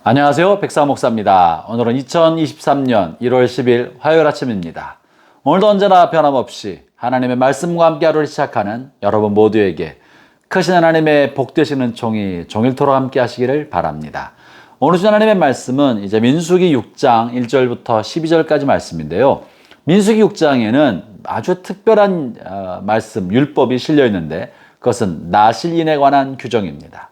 안녕하세요. 백사 목사입니다. 오늘은 2023년 1월 10일 화요일 아침입니다. 오늘도 언제나 변함없이 하나님의 말씀과 함께 하루를 시작하는 여러분 모두에게 크신 하나님의 복되시는 종일토록 함께 하시기를 바랍니다. 오늘 주신 하나님의 말씀은 이제 민수기 6장 1절부터 12절까지 말씀인데요. 민수기 6장에는 아주 특별한 말씀, 율법이 실려 있는데 그것은 나실인에 관한 규정입니다.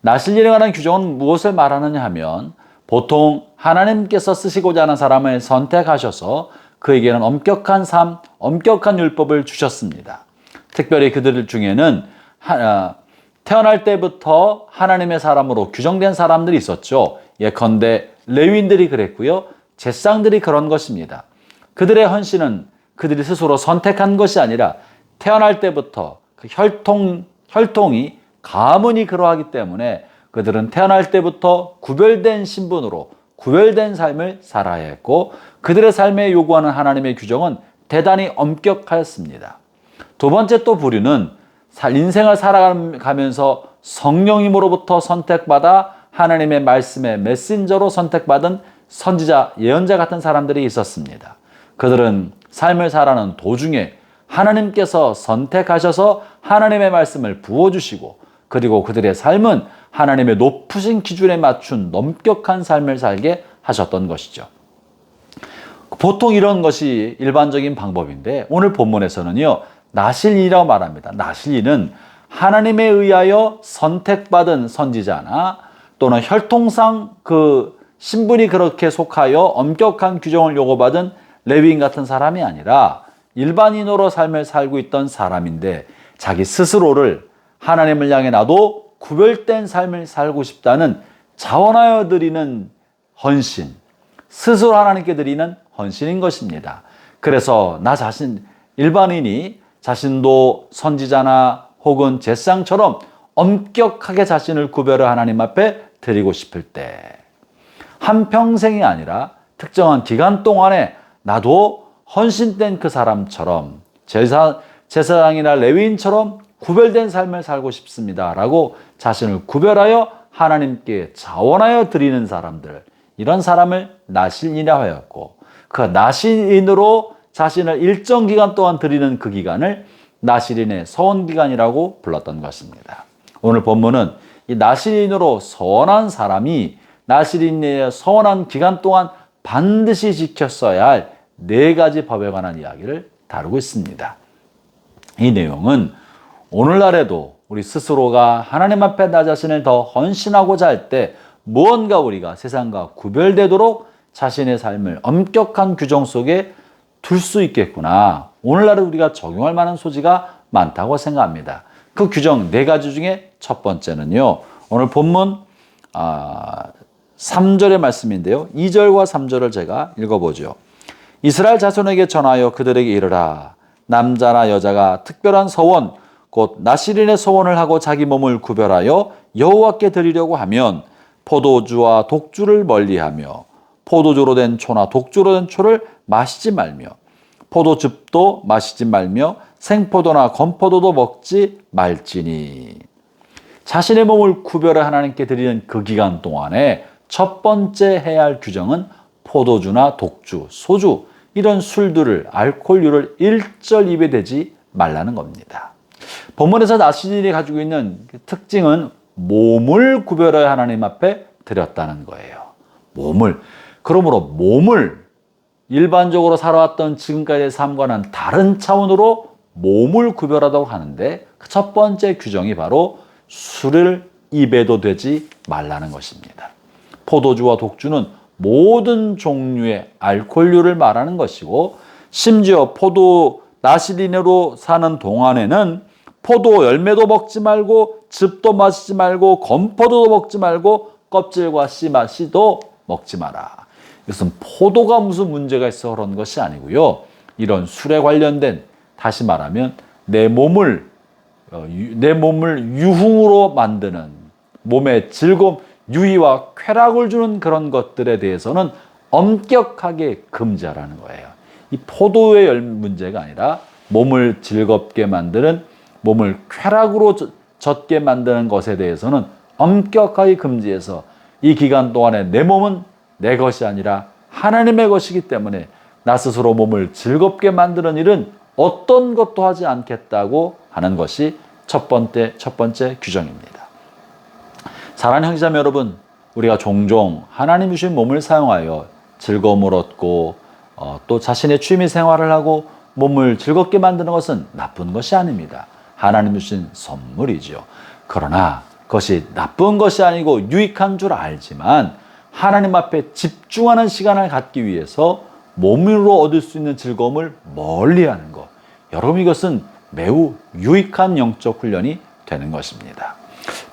나실인에 관한 규정은 무엇을 말하느냐 하면 보통 하나님께서 쓰시고자 하는 사람을 선택하셔서 그에게는 엄격한 삶, 엄격한 율법을 주셨습니다. 특별히 그들 중에는 태어날 때부터 하나님의 사람으로 규정된 사람들이 있었죠. 예컨대 레위인들이 그랬고요. 제사장들이 그런 것입니다. 그들의 헌신은 그들이 스스로 선택한 것이 아니라 태어날 때부터 그 혈통이 가문이 그러하기 때문에 그들은 태어날 때부터 구별된 신분으로 구별된 삶을 살아야 했고 그들의 삶에 요구하는 하나님의 규정은 대단히 엄격하였습니다. 두 번째 또 부류는 인생을 살아가면서 성령님으로부터 선택받아 하나님의 말씀의 메신저로 선택받은 선지자, 예언자 같은 사람들이 있었습니다. 그들은 삶을 살아가는 도중에 하나님께서 선택하셔서 하나님의 말씀을 부어주시고 그리고 그들의 삶은 하나님의 높으신 기준에 맞춘 엄격한 삶을 살게 하셨던 것이죠. 보통 이런 것이 일반적인 방법인데 오늘 본문에서는요. 나실인이라고 말합니다. 나실인은 하나님에 의하여 선택받은 선지자나 또는 혈통상 그 신분이 그렇게 속하여 엄격한 규정을 요구받은 레위인 같은 사람이 아니라 일반인으로 삶을 살고 있던 사람인데 자기 스스로를 하나님을 향해 나도 구별된 삶을 살고 싶다는 자원하여 드리는 헌신, 스스로 하나님께 드리는 헌신인 것입니다. 그래서 나 자신, 일반인이 자신도 선지자나 혹은 제사장처럼 엄격하게 자신을 구별해 하나님 앞에 드리고 싶을 때 한평생이 아니라 특정한 기간 동안에 나도 헌신된 그 사람처럼 제사장이나 레위인처럼 구별된 삶을 살고 싶습니다 라고 자신을 구별하여 하나님께 자원하여 드리는 사람들, 이런 사람을 나실인이라 하였고 그 나실인으로 자신을 일정 기간 동안 드리는 그 기간을 나실인의 서원기간이라고 불렀던 것입니다. 오늘 본문은 이 나실인으로 서원한 사람이 나실인의 서원한 기간 동안 반드시 지켰어야 할 4가지 법에 관한 이야기를 다루고 있습니다. 이 내용은 오늘날에도 우리 스스로가 하나님 앞에 나 자신을 더 헌신하고자 할 때 무언가 우리가 세상과 구별되도록 자신의 삶을 엄격한 규정 속에 둘 수 있겠구나. 오늘날에 우리가 적용할 만한 소지가 많다고 생각합니다. 그 규정 4가지 중에 첫 번째는요. 오늘 본문 3절의 말씀인데요. 2절과 3절을 제가 읽어보죠. 이스라엘 자손에게 전하여 그들에게 이르라. 남자나 여자가 특별한 서원 곧 나실인의 서원을 하고 자기 몸을 구별하여 여호와께 드리려고 하면 포도주와 독주를 멀리하며 포도주로 된 초나 독주로 된 초를 마시지 말며 포도즙도 마시지 말며 생포도나 건포도도 먹지 말지니. 자신의 몸을 구별해 하나님께 드리는 그 기간 동안에 첫 번째 해야 할 규정은 포도주나 독주, 소주 이런 술들을 알코올류를 일절 입에 대지 말라는 겁니다. 본문에서 나실인이 가지고 있는 특징은 몸을 구별하여 하나님 앞에 드렸다는 거예요. 몸을. 그러므로 몸을 일반적으로 살아왔던 지금까지의 삶과는 다른 차원으로 몸을 구별하다고 하는데 그 첫 번째 규정이 바로 술을 입에도 되지 말라는 것입니다. 포도주와 독주는 모든 종류의 알코올류를 말하는 것이고 심지어 나실인으로 사는 동안에는 포도 열매도 먹지 말고 즙도 마시지 말고 건포도도 먹지 말고 껍질과 씨도 먹지 마라. 이것은 포도가 무슨 문제가 있어 그런 것이 아니고요. 이런 술에 관련된, 다시 말하면 내 몸을 유흥으로 만드는 몸의 즐거움, 유의와 쾌락을 주는 그런 것들에 대해서는 엄격하게 금지하라는 거예요. 이 포도의 문제가 아니라 몸을 즐겁게 만드는, 몸을 쾌락으로 젖게 만드는 것에 대해서는 엄격하게 금지해서 이 기간 동안에 내 몸은 내 것이 아니라 하나님의 것이기 때문에 나 스스로 몸을 즐겁게 만드는 일은 어떤 것도 하지 않겠다고 하는 것이 첫 번째 규정입니다. 사랑하는 형제자매 여러분, 우리가 종종 하나님 주신 몸을 사용하여 즐거움을 얻고 또 자신의 취미 생활을 하고 몸을 즐겁게 만드는 것은 나쁜 것이 아닙니다. 하나님 주신 선물이죠. 그러나 그것이 나쁜 것이 아니고 유익한 줄 알지만 하나님 앞에 집중하는 시간을 갖기 위해서 몸으로 얻을 수 있는 즐거움을 멀리하는 것, 여러분 이것은 매우 유익한 영적 훈련이 되는 것입니다.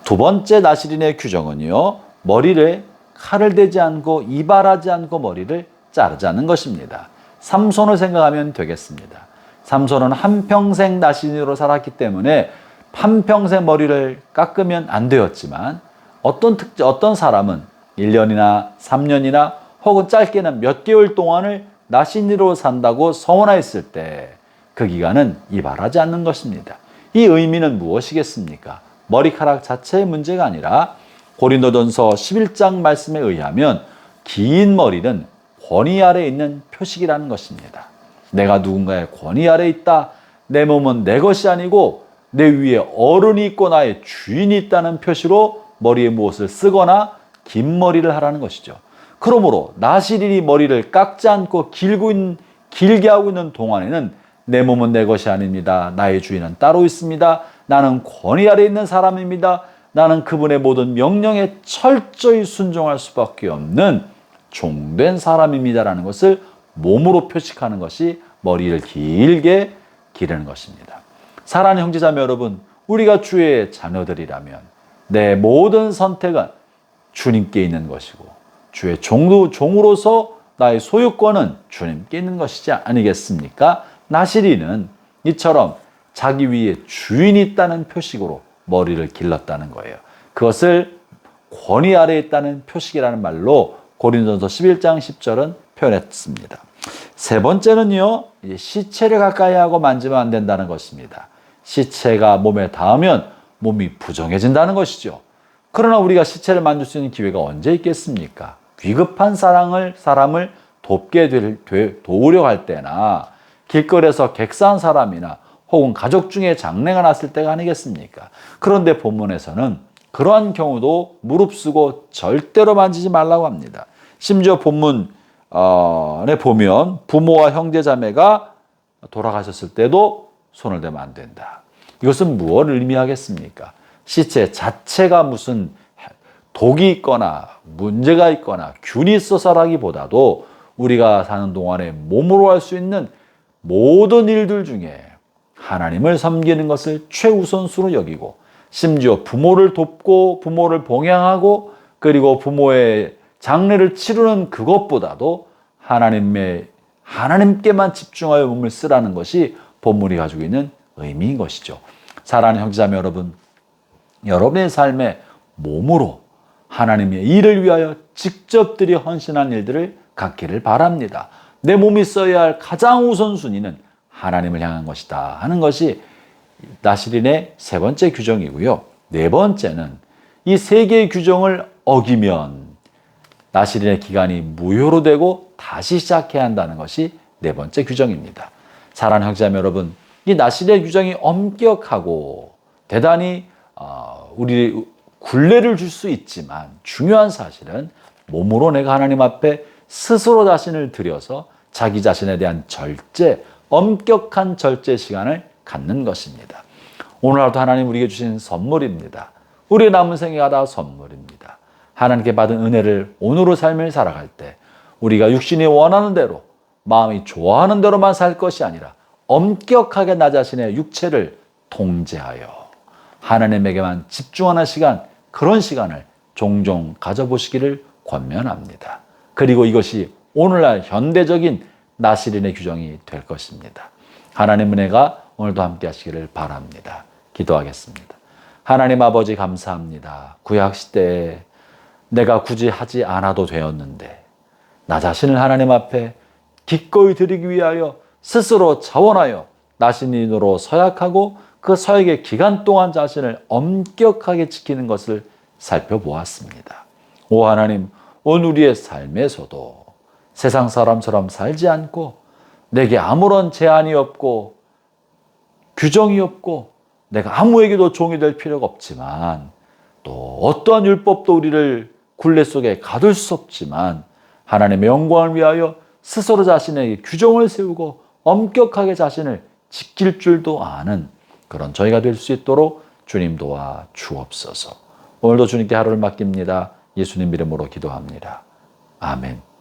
두 번째 나시린의 규정은요, 머리를 칼을 대지 않고 이발하지 않고 머리를 자르지 않는 것입니다. 삼손을 생각하면 되겠습니다. 삼손은 한평생 나시린으로 살았기 때문에 한평생 머리를 깎으면 안 되었지만 어떤 사람은 1년이나 3년이나 혹은 짧게는 몇 개월 동안을 나시린으로 산다고 서원하였을 때 그 기간은 이발하지 않는 것입니다. 이 의미는 무엇이겠습니까? 머리카락 자체의 문제가 아니라 고린도전서 11장 말씀에 의하면 긴 머리는 권위 아래에 있는 표식이라는 것입니다. 내가 누군가의 권위 아래에 있다. 내 몸은 내 것이 아니고 내 위에 어른이 있고 나의 주인이 있다는 표시로 머리에 무엇을 쓰거나 긴 머리를 하라는 것이죠. 그러므로 나시린이 머리를 깎지 않고 길게 하고 있는 동안에는 내 몸은 내 것이 아닙니다. 나의 주인은 따로 있습니다. 나는 권위 아래에 있는 사람입니다. 나는 그분의 모든 명령에 철저히 순종할 수밖에 없는 종된 사람입니다라는 것을 몸으로 표식하는 것이 머리를 길게 기르는 것입니다. 사랑하는 형제자매 여러분, 우리가 주의 자녀들이라면 내 모든 선택은 주님께 있는 것이고 주의 종으로서 나의 소유권은 주님께 있는 것이지 아니겠습니까? 나시린은 이처럼 자기 위에 주인이 있다는 표식으로 머리를 길렀다는 거예요. 그것을 권위 아래에 있다는 표식이라는 말로 고린도전서 11장 10절은 표현했습니다. 세 번째는요, 시체를 가까이 하고 만지면 안 된다는 것입니다. 시체가 몸에 닿으면 몸이 부정해진다는 것이죠. 그러나 우리가 시체를 만질 수 있는 기회가 언제 있겠습니까? 위급한 사람을 도우려 할 때나 길거리에서 객사한 사람이나 혹은 가족 중에 장례가 났을 때가 아니겠습니까? 그런데 본문에서는 그러한 경우도 무릅쓰고 절대로 만지지 말라고 합니다. 심지어 본문에 보면 부모와 형제 자매가 돌아가셨을 때도 손을 대면 안 된다. 이것은 무엇을 의미하겠습니까? 시체 자체가 무슨 독이 있거나 문제가 있거나 균이 있어서라기보다도 우리가 사는 동안에 몸으로 할 수 있는 모든 일들 중에 하나님을 섬기는 것을 최우선수로 여기고 심지어 부모를 돕고 부모를 봉양하고 그리고 부모의 장례를 치르는 그것보다도 하나님께만 집중하여 몸을 쓰라는 것이 본문이 가지고 있는 의미인 것이죠. 사랑하는 형제자매 여러분, 여러분의 삶에 몸으로 하나님의 일을 위하여 직접 들여 헌신한 일들을 갖기를 바랍니다. 내 몸이 써야 할 가장 우선순위는 하나님을 향한 것이다 하는 것이 나시린의 세 번째 규정이고요. 네 번째는 이 세 개의 규정을 어기면 나시린의 기간이 무효로 되고 다시 시작해야 한다는 것이 네 번째 규정입니다. 사랑하는 형제자매 여러분, 이 나시린의 규정이 엄격하고 대단히 우리 굴레를 줄 수 있지만 중요한 사실은 몸으로 내가 하나님 앞에 스스로 자신을 들여서 자기 자신에 대한 엄격한 절제 시간을 갖는 것입니다. 오늘 하루도 하나님 우리에게 주신 선물입니다. 우리의 남은 생애가 다 선물입니다. 하나님께 받은 은혜를 오늘의 삶을 살아갈 때 우리가 육신이 원하는 대로 마음이 좋아하는 대로만 살 것이 아니라 엄격하게 나 자신의 육체를 통제하여 하나님에게만 집중하는 시간, 그런 시간을 종종 가져보시기를 권면합니다. 그리고 이것이 오늘날 현대적인 나시린의 규정이 될 것입니다. 하나님 은혜가 오늘도 함께 하시기를 바랍니다. 기도하겠습니다. 하나님 아버지 감사합니다. 구약시대에 내가 굳이 하지 않아도 되었는데 나 자신을 하나님 앞에 기꺼이 드리기 위하여 스스로 자원하여 나시린으로 서약하고 그 서약의 기간 동안 자신을 엄격하게 지키는 것을 살펴보았습니다. 오 하나님, 오늘 우리의 삶에서도 세상 사람처럼 살지 않고 내게 아무런 제한이 없고 규정이 없고 내가 아무에게도 종이 될 필요가 없지만 또 어떠한 율법도 우리를 굴레 속에 가둘 수 없지만 하나님의 영광을 위하여 스스로 자신에게 규정을 세우고 엄격하게 자신을 지킬 줄도 아는 그런 저희가 될 수 있도록 주님 도와 주옵소서. 오늘도 주님께 하루를 맡깁니다. 예수님 이름으로 기도합니다. 아멘.